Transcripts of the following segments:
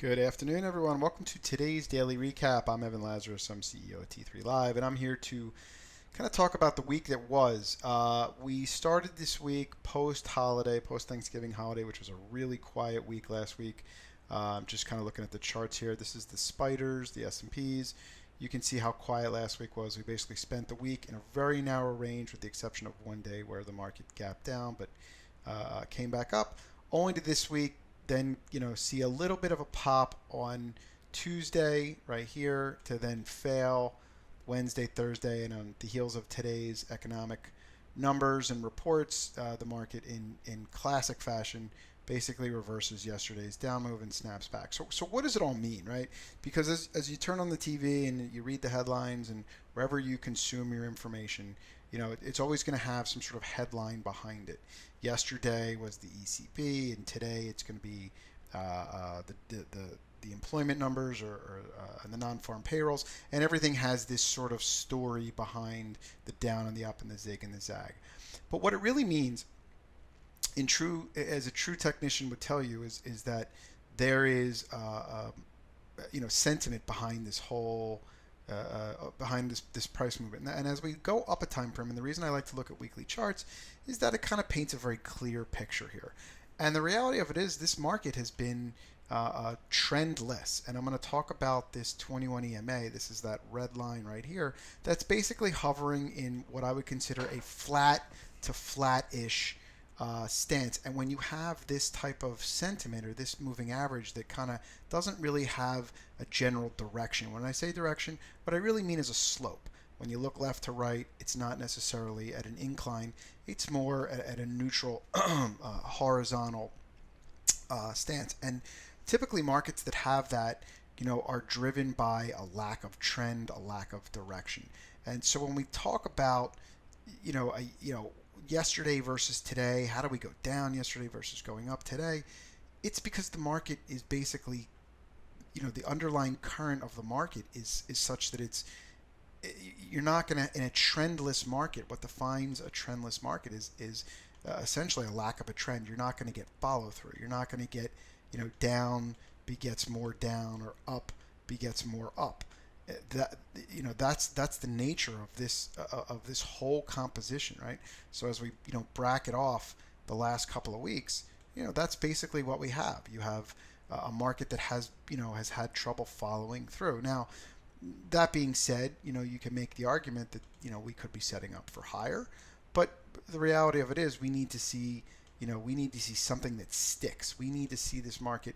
Good afternoon, everyone. Welcome to today's daily recap. I'm Evan Lazarus. I'm CEO of T3 Live, and I'm here to kind of talk about the week that was. We started this week post-holiday, post-Thanksgiving holiday, which was a really quiet week last week. Just kind of looking at the charts here. This is the spiders, the S&Ps. You can see how quiet last week was. We basically spent the week in a very narrow range, with the exception of one day where the market gapped down, but came back up. Only to this week then see a little bit of a pop on Tuesday right here to then fail Wednesday, Thursday, and on the heels of today's economic numbers and reports, the market in classic fashion basically reverses yesterday's down move and snaps back. So what does it all mean, right? Because as you turn on the TV and you read the headlines and wherever you consume your information, it's always going to have some sort of headline behind it. Yesterday was the ECB, and today it's going to be the employment numbers or the non-farm payrolls, and everything has this sort of story behind the down and the up and the zig and the zag. But what it really means, as a true technician would tell you, is that there is sentiment behind this whole behind this price movement. And as we go up a time frame, and the reason I like to look at weekly charts is that it kind of paints a very clear picture here. And the reality of it is this market has been trendless. And I'm going to talk about this 21 EMA. This is that red line right here that's basically hovering in what I would consider a flat to flat-ish stance. And when you have this type of sentiment or this moving average that kind of doesn't really have a general direction. When I say direction, what I really mean is a slope. When you look left to right, it's not necessarily at an incline. It's more at a neutral horizontal stance. And typically markets that have that, are driven by a lack of trend, a lack of direction. And so when we talk about, yesterday versus today, how do we go down yesterday versus going up today? It's because the market is basically, the underlying current of the market is such that you're not going to, in a trendless market, what defines a trendless market is essentially a lack of a trend. You're not going to get follow through. You're not going to get, down begets more down, or up begets more up. That's the nature of this whole composition, right? So as we bracket off the last couple of weeks, that's basically what we have. You have a market that has had trouble following through. Now, that being said, you can make the argument that we could be setting up for higher, but the reality of it is we need to see something that sticks. We need to see this market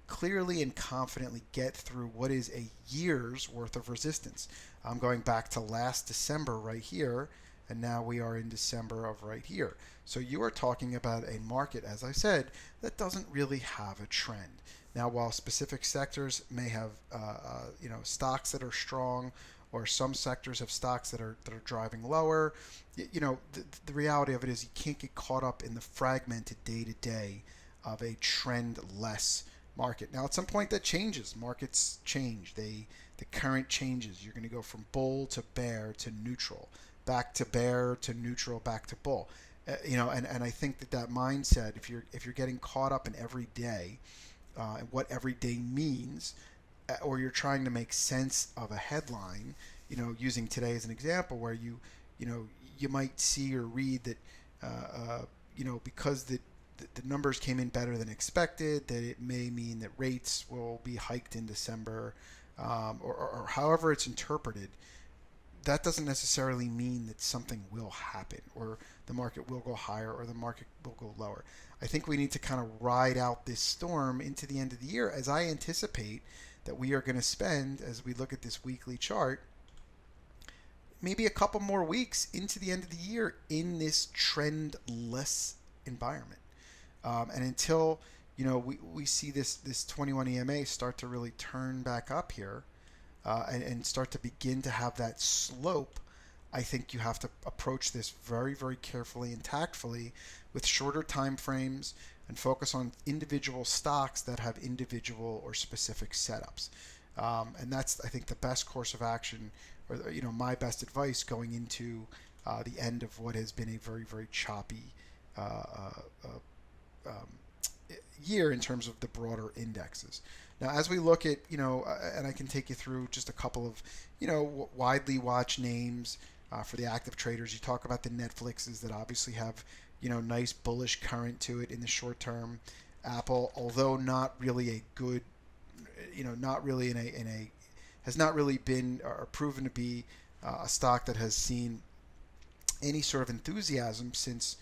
clearly and confidently get through what is a year's worth of resistance. I'm going back to last December right here, and now we are in December of right here. So you are talking about a market, as I said, that doesn't really have a trend. Now, while specific sectors may have stocks that are strong, or some sectors have stocks that are driving lower, the reality of it is you can't get caught up in the fragmented day to day of a trendless market. Now, at some point that changes. Markets change. The current changes. You're going to go from bull to bear to neutral, back to bear to neutral, back to bull. And I think that mindset, if you're getting caught up in every day, and what every day means, or you're trying to make sense of a headline, using today as an example, where you might see or read that, because the numbers came in better than expected, that it may mean that rates will be hiked in December, or however it's interpreted. That doesn't necessarily mean that something will happen, or the market will go higher, or the market will go lower. I think we need to kind of ride out this storm into the end of the year, as I anticipate that we are going to spend, as we look at this weekly chart, maybe a couple more weeks into the end of the year in this trendless environment. And until we see this 21 EMA start to really turn back up here, and start to begin to have that slope, I think you have to approach this very, very carefully and tactfully with shorter time frames, and focus on individual stocks that have individual or specific setups. And that's, I think, the best course of action, or my best advice going into the end of what has been a very, very choppy year in terms of the broader indexes. Now, as we look at, and I can take you through just a couple of, widely watched names for the active traders. You talk about the Netflixes that obviously have, nice bullish current to it in the short term. Apple, although not really a good, not really has not really been or proven to be a stock that has seen any sort of enthusiasm since,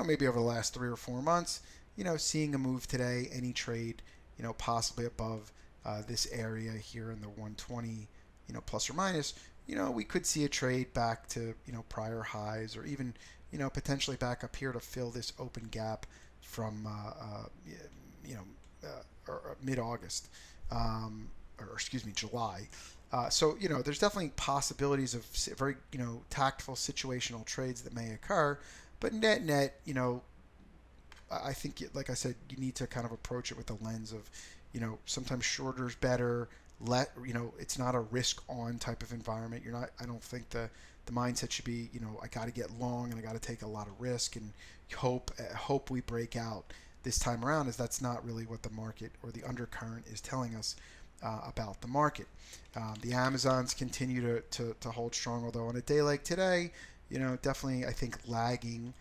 maybe over the last 3 or 4 months. Seeing a move today, any trade, possibly above this area here in the 120, plus or minus, we could see a trade back to, prior highs, or even, potentially back up here to fill this open gap from, mid-August, or excuse me, July. So, there's definitely possibilities of very, tactful situational trades that may occur, but net, I think, like I said, you need to kind of approach it with the lens of, sometimes shorter is better. It's not a risk-on type of environment. I don't think the mindset should be, I got to get long and I got to take a lot of risk and hope we break out this time around, as that's not really what the market or the undercurrent is telling us about the market. The Amazons continue to hold strong, although on a day like today, definitely I think lagging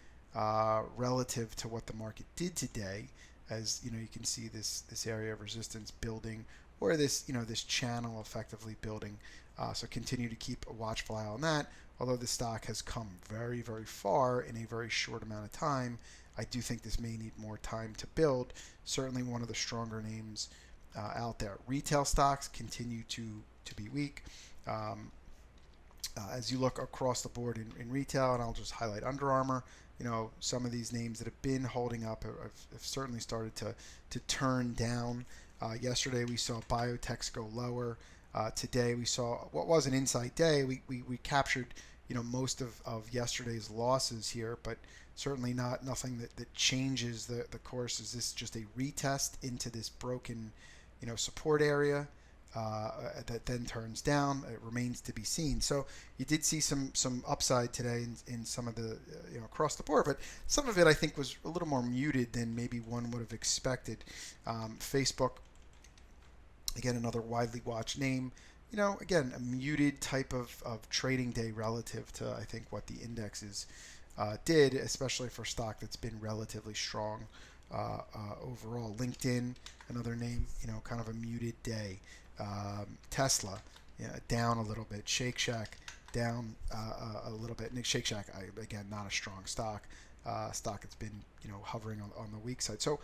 relative to what the market did today, as you can see this area of resistance building, or this this channel effectively building. So continue to keep a watchful eye on that. Although the stock has come very, very far in a very short amount of time, I do think this may need more time to build. Certainly one of the stronger names out there. Retail stocks continue to be weak. As you look across the board in retail, and I'll just highlight Under Armour, some of these names that have been holding up have certainly started to turn down. Yesterday we saw biotechs go lower. Today we saw what was an insight day. We captured most of yesterday's losses here, but certainly nothing that changes the course. Is this just a retest into this broken support area that then turns down? It remains to be seen. So you did see some upside today in some of the across the board, but some of it I think was a little more muted than maybe one would have expected. Facebook, again, another widely watched name. Again, a muted type of trading day relative to I think what the indexes did, especially for stock that's been relatively strong overall. LinkedIn, another name, kind of a muted day. Tesla, down a little bit. Shake Shack, down a little bit. Shake Shack, again, not a strong stock. Stock that's been, hovering on the weak side. So,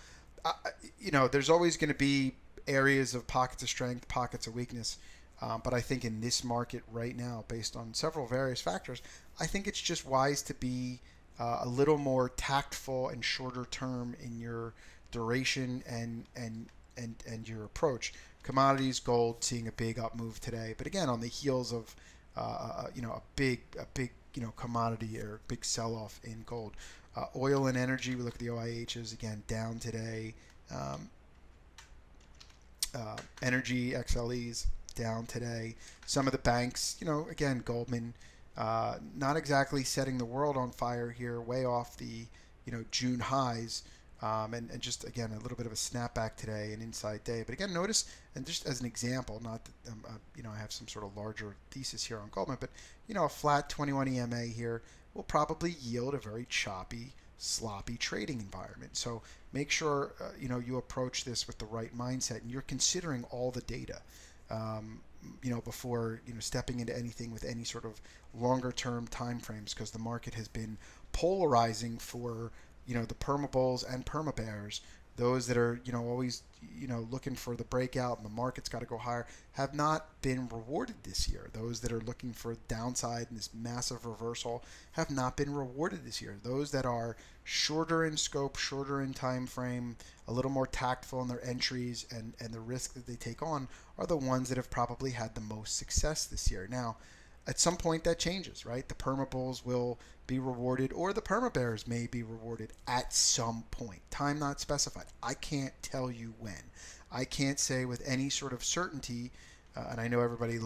there's always going to be areas of pockets of strength, pockets of weakness. But I think in this market right now, based on several various factors, I think it's just wise to be a little more tactful and shorter term in your duration and your approach. Commodities, gold, seeing a big up move today, but again on the heels of a big commodity or big sell-off in gold. Oil and energy, we look at the OIHs, again down today. Energy XLEs down today. Some of the banks, again, Goldman, not exactly setting the world on fire here, way off the, June highs, and just, again, a little bit of a snapback today, an inside day. But again, notice, and just as an example, not that, I have some sort of larger thesis here on Goldman, but, a flat 21 EMA here will probably yield a very choppy, sloppy trading environment. So make sure, you approach this with the right mindset and you're considering all the data. Before stepping into anything with any sort of longer term time frames, because the market has been polarizing for the perma bulls and perma bears. Those that are always looking for the breakout and the market's got to go higher have not been rewarded this year. Those that are looking for downside and this massive reversal have not been rewarded this year. Those that are shorter in scope, shorter in time frame, a little more tactful in their entries and the risk that they take on are the ones that have probably had the most success this year. Now, at some point that changes, right? The perma bulls will be rewarded, or the perma bears may be rewarded at some point. Time not specified. I can't tell you when. I can't say with any sort of certainty, and I know everybody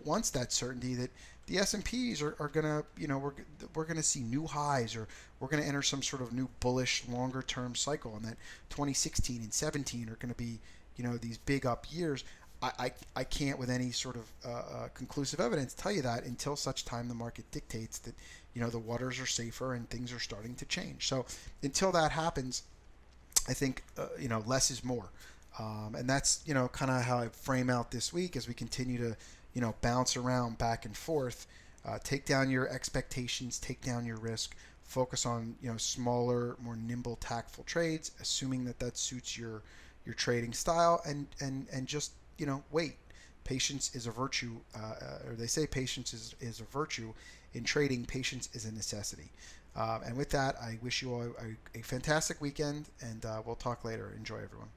wants that certainty, that the S&Ps are gonna, we're gonna see new highs, or we're gonna enter some sort of new bullish longer term cycle, and that 2016 and 17 are gonna be, these big up years. I can't with any sort of conclusive evidence tell you that until such time the market dictates that the waters are safer and things are starting to change. So until that happens, I think less is more, and that's kind of how I frame out this week as we continue to bounce around back and forth. Take down your expectations, take down your risk, focus on smaller, more nimble, tactful trades, assuming that that suits your trading style, and just wait. Patience is a virtue, or they say patience is a virtue. In trading, patience is a necessity. And with that, I wish you all a fantastic weekend, and we'll talk later. Enjoy, everyone.